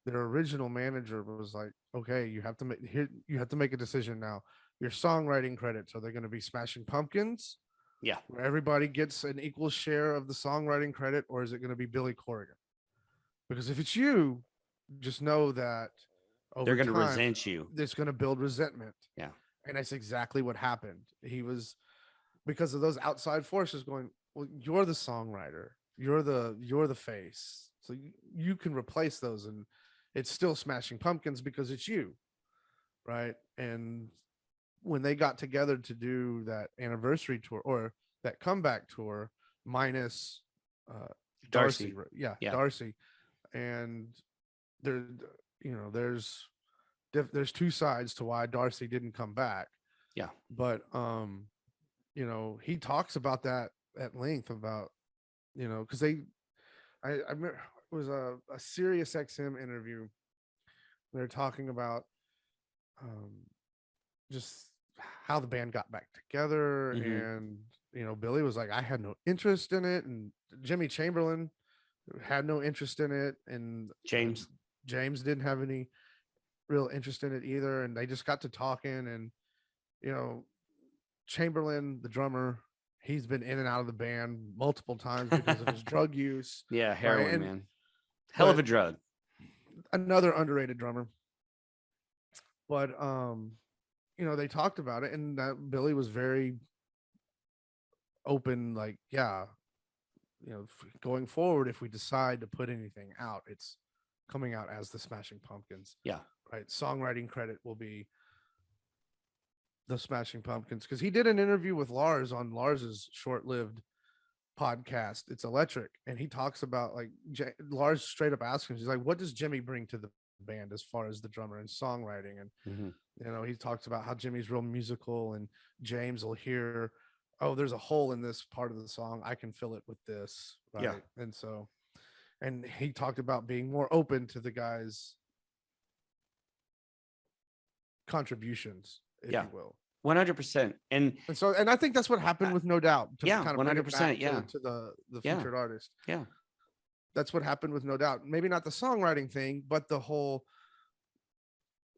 their original manager was like, "Okay, you have to make a decision now. Your songwriting credits, are they going to be Smashing Pumpkins? Yeah, where everybody gets an equal share of the songwriting credit, or is it going to be Billy Corgan? Because if it's you, just know that they're going to resent you. It's going to build resentment." Yeah, and that's exactly what happened. He was, because of those outside forces going, well, you're the songwriter, you're the face, so you can replace those, and it's still Smashing Pumpkins because it's you, right? And when they got together to do that anniversary tour or that comeback tour minus Darcy. Yeah, Darcy, and there's two sides to why Darcy didn't come back. Yeah, but he talks about that at length about, because I remember it was a Sirius XM interview. They're talking about just how the band got back together. And Billy was like, I had no interest in it, and Jimmy Chamberlain had no interest in it, and James didn't have any real interest in it either. And they just got to talking, and Chamberlain, the drummer, he's been in and out of the band multiple times because of his drug use. Yeah, heroin, right? Man, hell of a drug. Another underrated drummer. But they talked about it, and that Billy was very open, like, yeah, going forward, if we decide to put anything out, it's coming out as the Smashing Pumpkins. Yeah, right. Songwriting credit will be the Smashing Pumpkins, because he did an interview with Lars on Lars's short-lived podcast, It's Electric, and he talks about, like, Lars straight up asks him, he's like, what does Jimmy bring to the band as far as the drummer and songwriting? And he talks about how Jimmy's real musical, and James will hear, oh, there's a hole in this part of the song, I can fill it with this, right? Yeah. And he talked about being more open to the guys' contributions, if you will. 100%. And I think that's what happened with No Doubt. Yeah, 100%. Yeah, to the featured artist. Yeah, that's what happened with No Doubt. Maybe not the songwriting thing, but the whole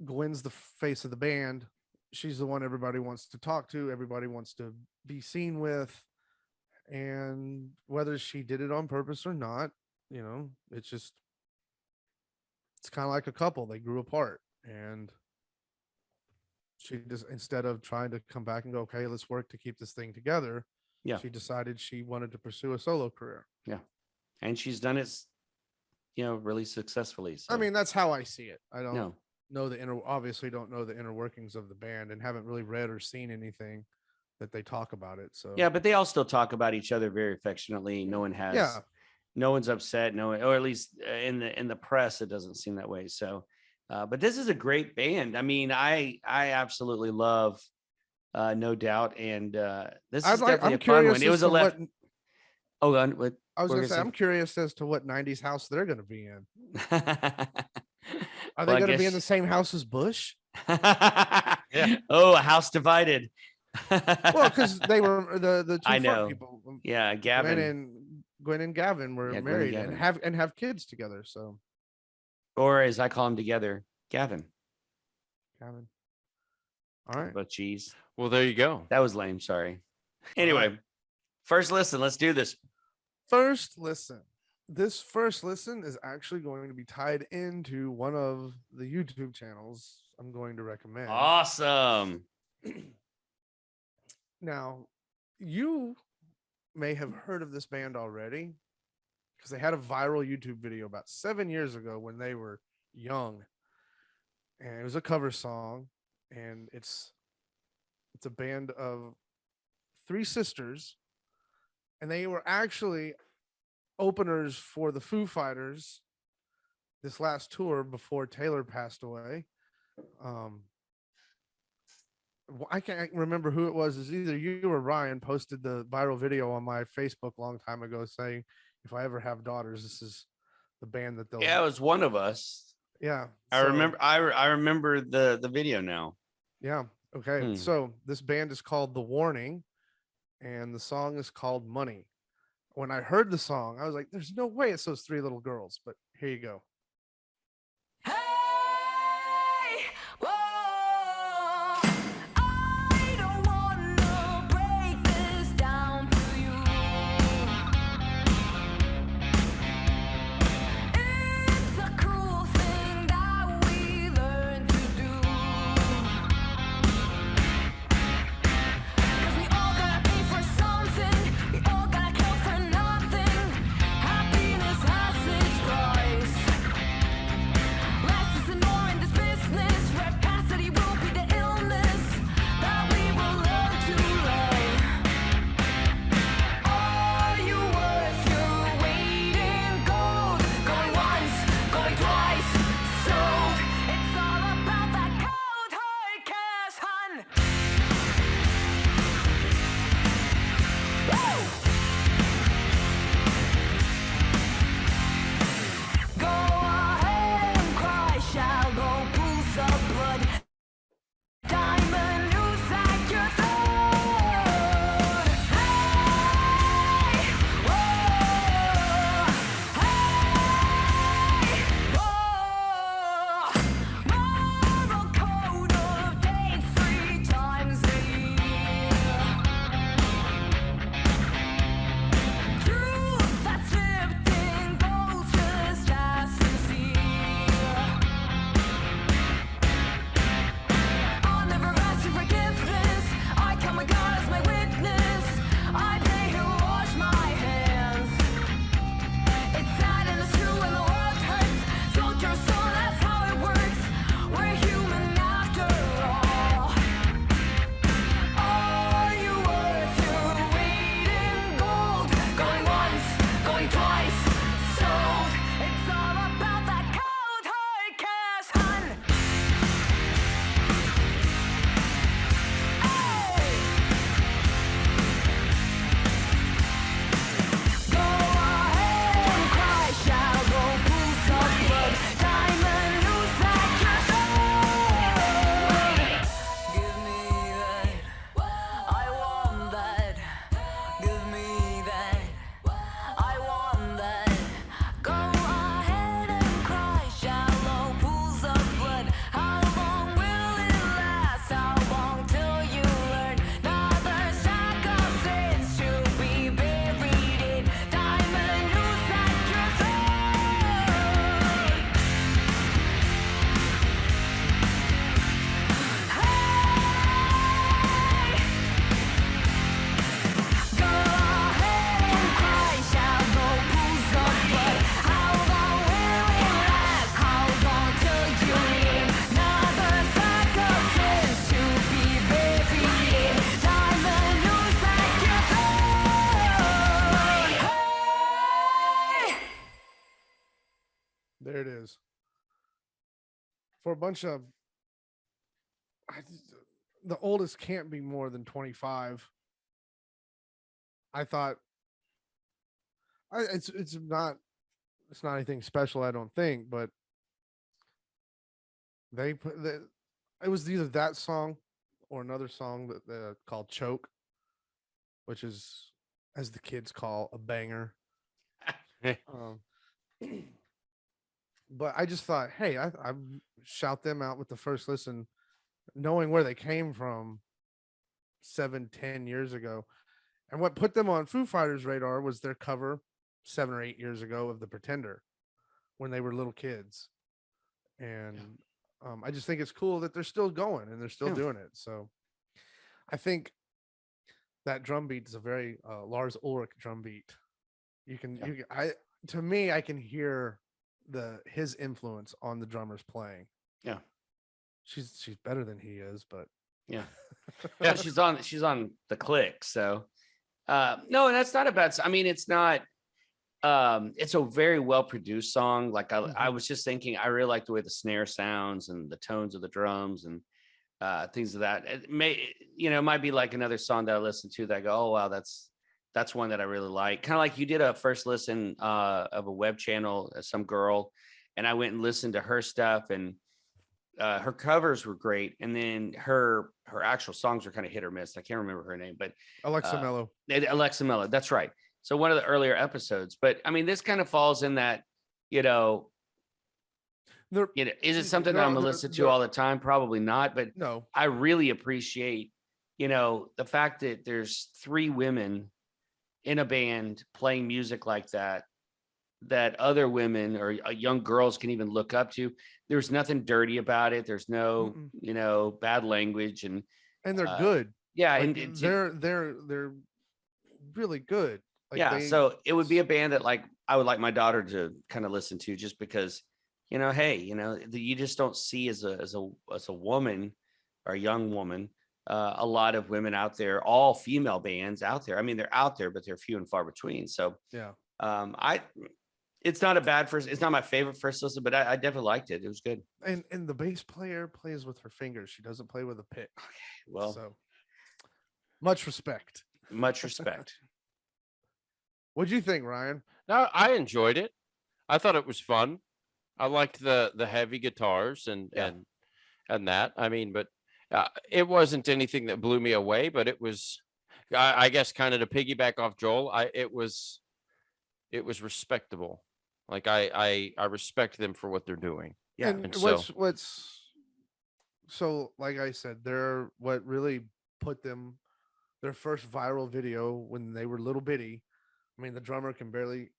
Gwen's the face of the band. She's the one everybody wants to talk to. Everybody wants to be seen with. And whether she did it on purpose or not, it's kind of like a couple. They grew apart, and she just, instead of trying to come back and go, okay, let's work to keep this thing together. Yeah. She decided she wanted to pursue a solo career. Yeah. And she's done it, really successfully. So. I mean, that's how I see it. I don't know obviously don't know the inner workings of the band, and haven't really read or seen anything that they talk about it. So yeah, but they all still talk about each other very affectionately. No one has no one's upset, no one, or at least in the press, it doesn't seem that way. So, but this is a great band. I mean, I absolutely love No Doubt, and this is definitely a fun one. It was a left. Oh, what I was gonna say, I'm curious as to what 90s house they're gonna be in. Are they gonna be in the same house as Bush? Yeah. Oh, a house divided. Well, because they were the two I know. people. Yeah, Gavin. Gwen and Gavin were married and have kids together. So, or as I call them together, Gavin. Gavin. All right. About cheese. Well, there you go. That was lame. Sorry. Anyway, first listen. Let's do this. First listen. This first listen is actually going to be tied into one of the YouTube channels I'm going to recommend. Awesome. Now, you may have heard of this band already because they had a viral YouTube video about 7 years ago when they were young. And it was a cover song, and it's a band of 3 sisters, and they were actually openers for the Foo Fighters this last tour before Taylor passed away. I can't remember who it was. It's either you or Ryan posted the viral video on my Facebook a long time ago saying, if I ever have daughters, this is the band that they'll. Yeah, it was one of us. Yeah. I remember. I remember the video now. Yeah. Okay. So this band is called The Warning, and the song is called Money. When I heard the song, I was like, there's no way it's those 3 little girls, but here you go. There it is. For a bunch of, the oldest can't be more than 25. I thought it's not anything special, I don't think, but they put it was either that song or another song that called Choke, which is, as the kids call, a banger. um, but I just thought, hey, I shout them out with the first listen, knowing where they came from 7-10 years ago. And what put them on Foo Fighters' radar was their cover 7 or 8 years ago of The Pretender when they were little kids. And I just think it's cool that they're still going and they're still doing it. So I think that drum beat is a very Lars Ulrich drum beat. To me, I can hear his influence on the drummers playing. Yeah. She's better than he is, but yeah. Well, she's on the click. So no, and that's not a bad. I mean, it's not. It's a very well produced song. Like I was just thinking, I really like the way the snare sounds and the tones of the drums and things of that. It might be like another song that I listen to that I go, oh wow, that's one that I really like. Kind of like you did a first listen of a web channel, some girl, and I went and listened to her stuff, and her covers were great, and then her actual songs were kind of hit or miss. I can't remember her name, but Alexa Mello. Alexa Mello, that's right. So one of the earlier episodes, but I mean, this kind of falls in that, is it something that I'm gonna listen to all the time? Probably not, but no, I really appreciate, the fact that there's 3 women in a band playing music like that other women or young girls can even look up to. There's nothing dirty about it. There's no, bad language, and they're good. Yeah, like, and they're really good. Like so it would be a band that like I would like my daughter to kind of listen to, just because, hey, you just don't see as a woman or a young woman a lot of women out there, all female bands out there. I mean, they're out there, but they're few and far between. So it's not a bad first. It's not my favorite first listen, but I definitely liked it. It was good. And the bass player plays with her fingers. She doesn't play with a pick. Okay, well, so much respect. Much respect. What'd you think, Ryan? No, I enjoyed it. I thought it was fun. I liked the heavy guitars and that. I mean, but it wasn't anything that blew me away. But it was, I guess, kind of to piggyback off Joel. It was respectable. Like I respect them for what they're doing. Yeah. And what's so, like I said, they're what really put them, their first viral video when they were little bitty. I mean, the drummer could barely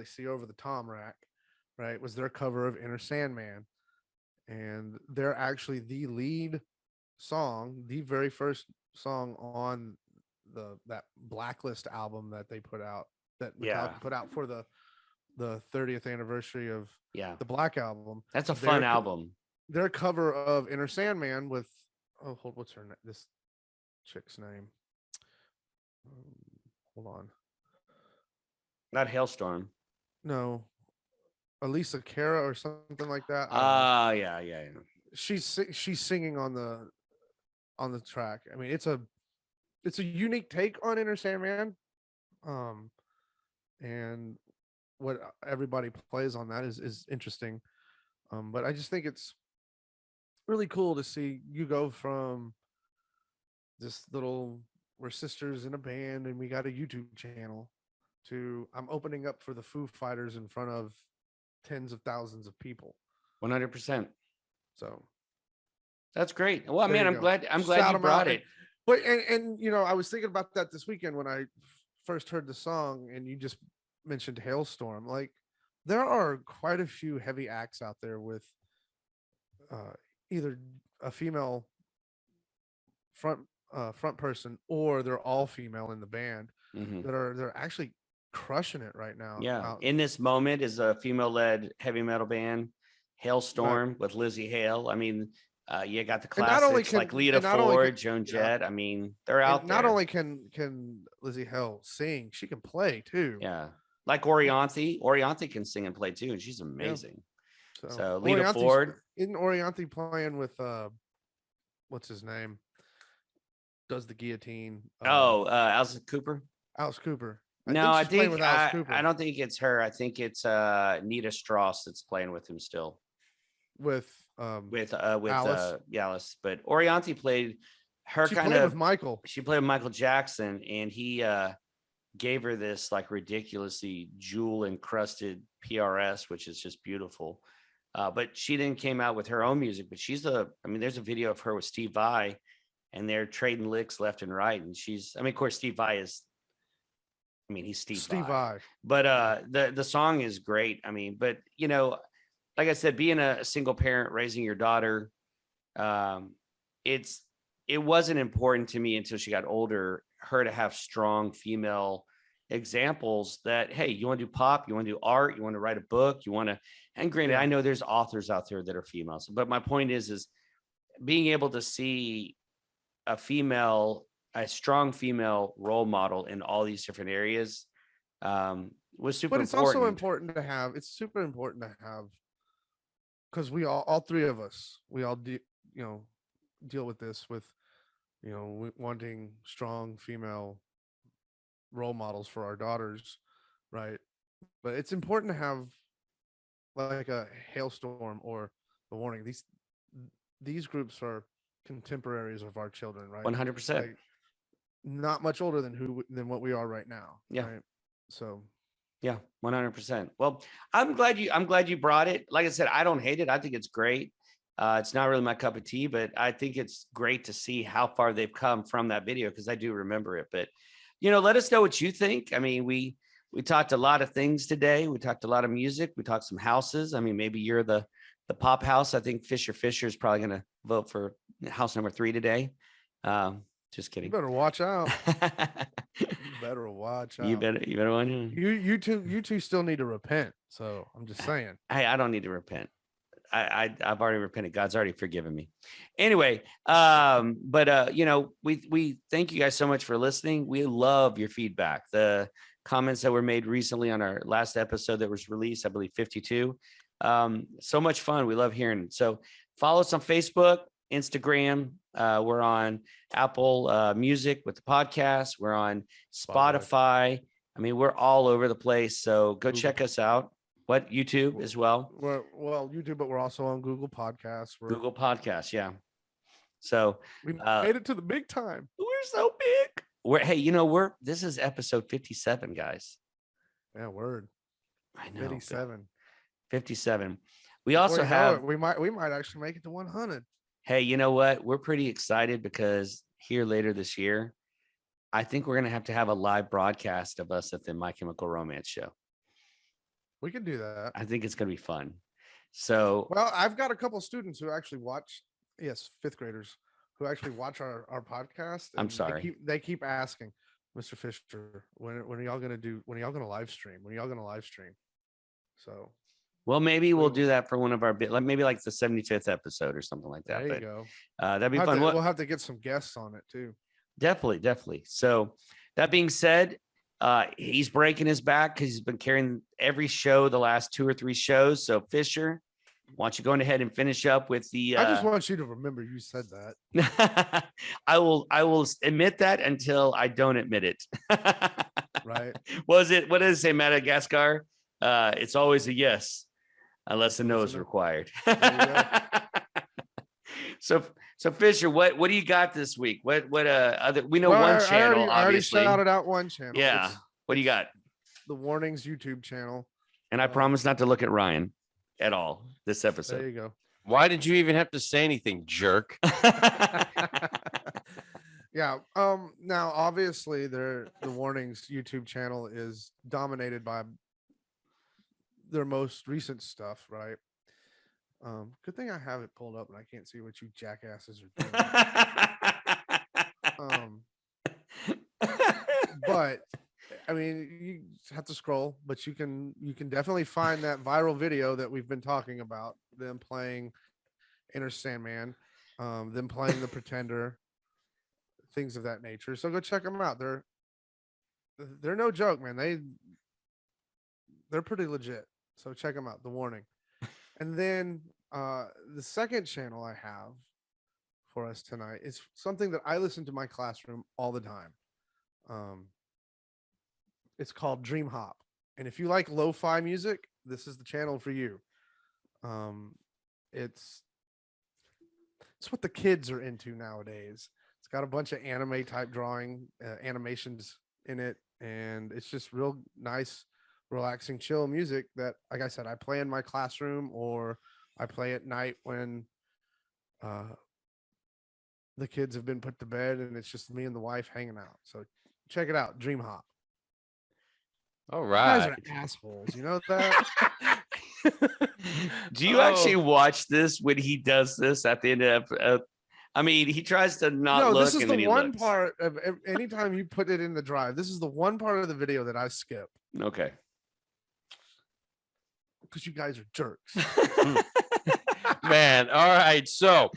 see over the tom rack, right? Was their cover of Inner Sandman. And they're actually the lead song, the very first song on that Blacklist album that they put out, that Metallica put out for the 30th anniversary of the Black Album. That's a fun album. Their cover of Inner Sandman with, what's her name? This chick's name. Hold on. Not Hailstorm. No. Elisa Cara or something like that. Yeah. She's singing on the track. I mean, it's a unique take on Inner Sandman. And what everybody plays on that is interesting. But I just think it's really cool to see you go from this little, we're sisters in a band and we got a YouTube channel, to I'm opening up for the Foo Fighters in front of tens of thousands of people. 100%. So that's great. Well, man, I'm glad you brought it. But and I was thinking about that this weekend when I first heard the song, and you just mentioned Hailstorm. Like, there are quite a few heavy acts out there with either a female front person, or they're all female in the band they're actually crushing it right now. Yeah. In This Moment is a female-led heavy metal band. Hailstorm with Lizzie Hale. I mean, you got the classics like Lita Ford, Joan Jett. I mean, they're out there. Not only can Lizzie Hale sing, she can play too. Yeah. Like Orianthi can sing and play too, and she's amazing. So Lita Orianthe's- Ford. Isn't Orianthi playing with what's his name? Does the guillotine? Alice Cooper. Alice Cooper. I she's playing think with Alice Cooper. I don't think it's her. I think it's Nita Strauss that's playing with him still. With Alice. Alice. But Orianthi played her she kind played of with Michael. She played with Michael Jackson, and he gave her this like ridiculously jewel encrusted PRS, which is just beautiful. But she then came out with her own music. But there's a video of her with Steve Vai, and they're trading licks left and right. And of course, Steve Vai is. He's Steve Vai. But the song is great. But like I said, being a single parent, raising your daughter, it wasn't important to me until she got older, her to have strong female examples that, hey, you want to do pop, you want to do art, you want to write a book, and granted, I know there's authors out there that are females, but my point is being able to see a strong female role model in all these different areas was super important. But it's also important to have, it's super important to have, because we all three of us, we all deal with this with, wanting strong female role models for our daughters, right? But it's important to have like a Hailstorm or the Warning. These groups are contemporaries of our children, right? 100%. Like, not much older than what we are right now. Yeah. Right? So. Yeah, 100%. Well, I'm glad you brought it. Like I said, I don't hate it. I think it's great. It's not really my cup of tea, but I think it's great to see how far they've come from that video, because I do remember it. But, let us know what you think. We talked a lot of things today. We talked a lot of music. We talked some houses. Maybe you're the pop house. I think Fisher is probably going to vote for house number 3 today. Just kidding. You better watch out. You better watch out. You better watch out. You two still need to repent. So I'm just saying. Hey, I don't need to repent. I've already repented. God's already forgiven me. Anyway, we thank you guys so much for listening. We love your feedback. The comments that were made recently on our last episode that was released, I believe 52. So much fun. We love hearing it. So follow us on Facebook, Instagram. We're on Apple Music with the podcast. We're on Spotify. We're all over the place. So go check us out. YouTube as well? Well, YouTube, but we're also on Google Podcasts. Google Podcasts, yeah. So we made it to the big time. We're so big. This is episode 57, guys. Yeah, word. I know. 57. We also have. We might actually make it to 100. Hey, you know what? We're pretty excited because here later this year, I think we're gonna have a live broadcast of us at the My Chemical Romance show. We can do that. I think it's going to be fun. So, well, I've got a couple of students who actually watch, 5th graders who actually watch our podcast. I'm sorry. They keep asking, Mr. Fisher, when are y'all going to live stream? When are y'all going to live stream? So, well, maybe we'll do that for one of our maybe like the 75th episode or something like that. There you go. That'd be fun. We'll have to get some guests on it too. Definitely. So that being said, he's breaking his back because he's been carrying every show the last 2 or 3 shows. So Fisher, why don't you go ahead and finish up with the I just want you to remember you said that. I will admit that until I don't admit it. Right. What does it say, Madagascar? It's always a yes unless a no is required. So Fisher, what do you got this week? What other, we know one channel, I already obviously. shouted out one channel. Yeah. What do you got? The Warnings YouTube channel. And I promise not to look at Ryan at all this episode. There you go. Why did you even have to say anything, jerk? Yeah. Now obviously the Warnings YouTube channel is dominated by their most recent stuff, right? Good thing I have it pulled up and I can't see what you jackasses are doing. But you have to scroll, but you can definitely find that viral video that we've been talking about, them playing Inner Sandman, them playing The Pretender, things of that nature. So go check them out. They're no joke, man. They're pretty legit. So check them out. The Warning. And then the second channel I have for us tonight is something that I listen to in my classroom all the time. It's called Dream Hop. And if you like lo-fi music, this is the channel for you. It's what the kids are into nowadays. It's got a bunch of anime type drawing animations in it, and it's just real nice, relaxing, chill music that, like I said, I play in my classroom or I play at night when the kids have been put to bed and it's just me and the wife hanging out. So check it out, Dream Hop. All You right. guys are assholes, you know that? Do you actually watch this when he does this at the end of? I mean, he tries to not No, look. this is and then the he one looks. part of anytime you put it in the drive. This is the one part of the video that I skip Okay. because you guys are jerks. Man, all right. So,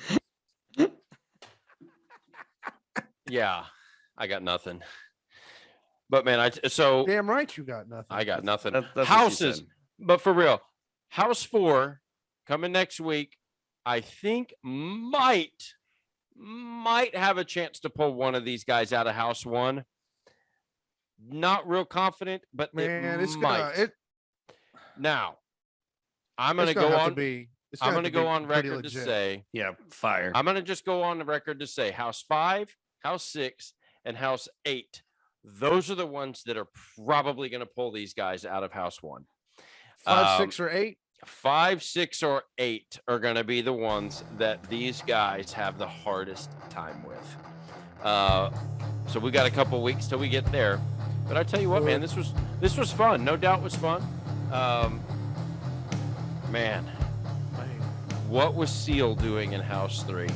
yeah, I got nothing. But man, so Damn right, you got nothing. I got nothing. That's what she Houses, said. but for real, House 4 coming next week. I think might have a chance to pull one of these guys out of House 1. Not real confident, but Man, it's might. gonna Now, I'm it's going to go have on. to be. It's I'm have going to be go on pretty record to legit. say Yeah, fire. I'm going to just go on the record to say House 5, House 6, and House 8. Those are the ones that are probably going to pull these guys out of House 1. 5, 6, or 8. 5, 6, or 8 are going to be the ones that these guys have the hardest time with. So we got a couple weeks till we get there. But I tell you what, man, this was fun. No doubt was fun. Man, what was Seal doing in House 3?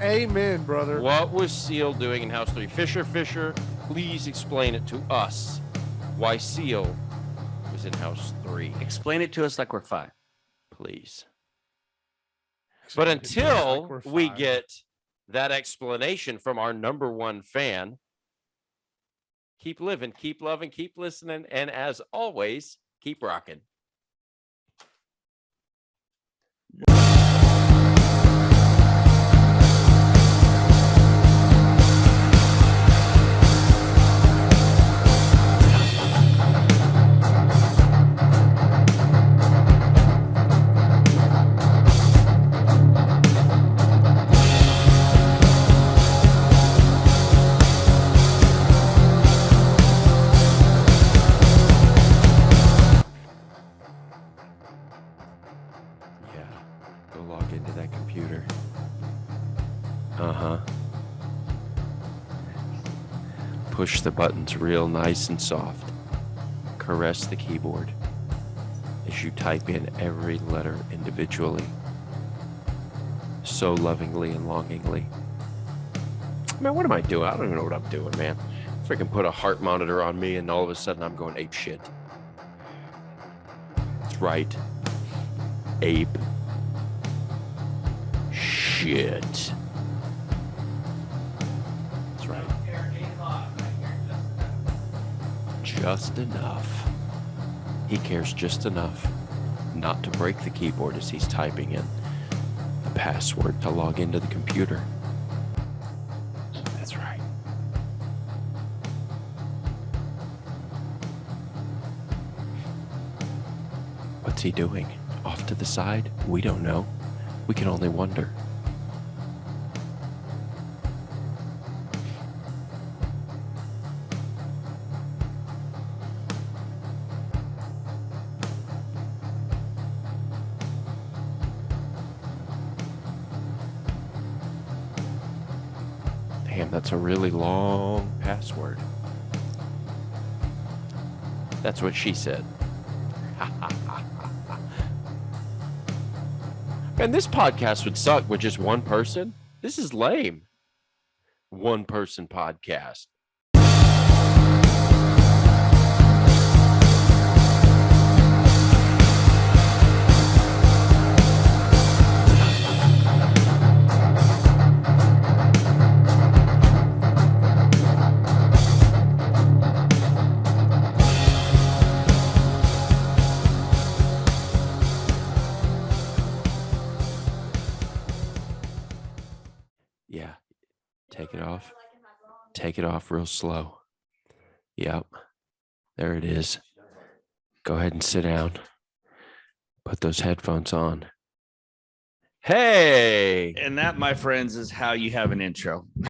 Amen, brother. What was Seal doing in House 3? Fisher, please explain it to us why Seal was in House 3. Explain it to us like we're 5. Please. But until Like we're we 5. get that explanation from our number one fan, keep living, keep loving, keep listening, and as always, keep rocking. Go log into that computer. Push the buttons real nice and soft. Caress the keyboard as you type in every letter individually. So lovingly and longingly. Man, what am I doing? I don't even know what I'm doing, man. Freaking put a heart monitor on me and all of a sudden I'm going ape shit. That's right. Ape shit. That's right. Just enough. He cares just enough not to break the keyboard as he's typing in the password to log into the computer. That's right. What's he doing? Off to the side? We don't know. We can only wonder. Damn, that's a really long password. That's what she said. Man, this podcast would suck with just one person. This is lame. One person podcast. Take it off real slow. Yep. There it is. Go ahead and sit down. Put those headphones on. Hey. And that, my friends, is how you have an intro.